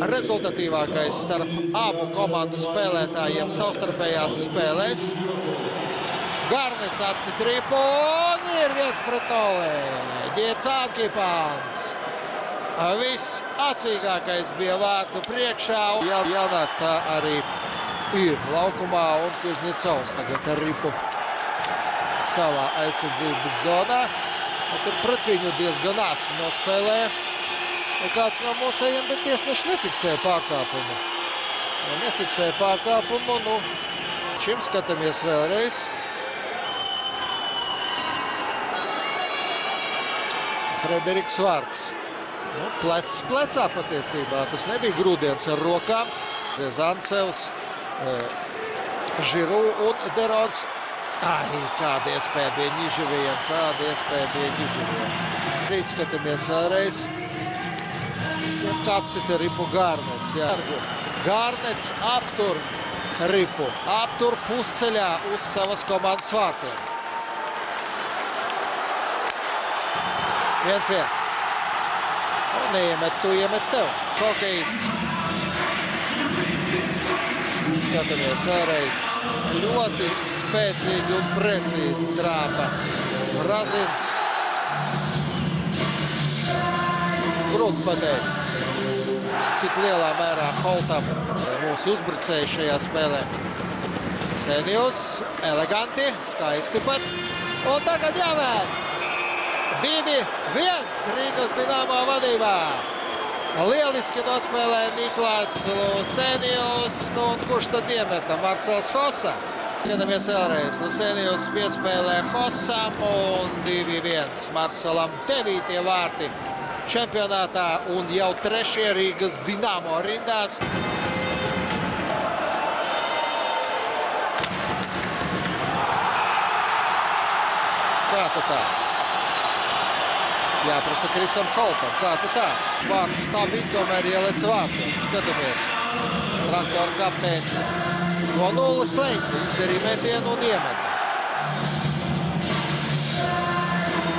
rezultatīvākais starp abu komandu spēlētājiem savstarpējās spēlēs. Garnets atsit ripu un ir 1-0. Ģiecāki pants. Viss acīgākais bija vārtu priekšā. Jānāk tā arī ir laukumā un Kuznecovs tagad ar ripu savā aizsardzības zonā. Tur pret viņu diezgan asi nospēlē. Kāds no mūsējiem, bet tiesneši nefiksēja pārkāpumu. Nefiksēja pārkāpumu, šim skatāmies vēlreiz. Frederiks Vārks. Plecs plecā patiesībā. Tas nebija grūdiens ar rokām. Zancevs, Žiru un Derons. Kāda iespēja bija Ņiževiem. Rīt skatāmies vēlreiz. Kāds ir ripu Garnets. Garnets aptur ripu. Aptur pusceļā uz savas komandas vārtiem. 1-1. Neiemet tu, iemet tev. Hokejists. Skatāmies vēlreiz. Ļoti spēcīgi un precīzi trāpa Razins. Grūti pateikt, cik lielā mērā Holtam mūsu uzbrucēji šajā spēlē. Senjus, eleganti, skaisti pat. Un tagad jāvērt. 2-1 Rīgas Dinamo vadībā. Lieliski nospēlē Niklās Lusenjus. Un kurš tad iemeta? Marcels Hossa. Skatāmies vēlreiz. Lusenjus piespēlē Hossam un 2-1. Marcelam 9. vārti čempionātā un jau 3. Rīgas Dinamo rindās. Kā tā? Jāprasa Krisam Holtam. Kā tā? Vārds stabi tomēr ielec vārtos. Skatāmies. Traktora kapteinis no 0 leņķa izdarīja metienu un iemeta.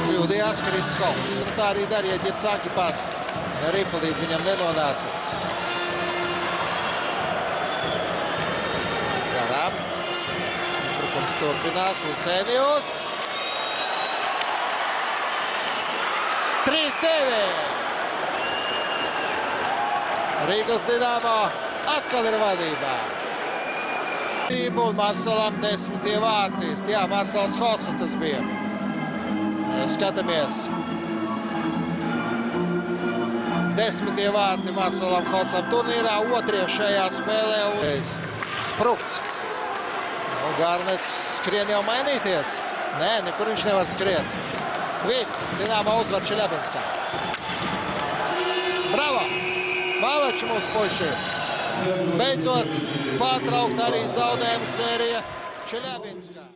Kļūdījās Kriss Holts. Tā arī darīja Ģiecāki pats. Ripa līdz viņam nenonāca. Garām. Brukums turpinās. Lusenjus. 3-9. Rīgas Dinamo atkal ir vadībā. Un Marcelam 10. vārti. Jā, Marcels Hossa tas bija. Skatāmies. 10. vārti Marcelam Hossam turnīrā. 2. šajā spēlē. Sprukts. Garnets skrien jau mainīties. Nē, nekur viņš nevar skriet. Viss, Dinamo uzvar Čeļabinskā. Bravo! Māleči mūsu puiši. Beidzot, pārtraukt arī zaudējuma sērija Čeļabinskā.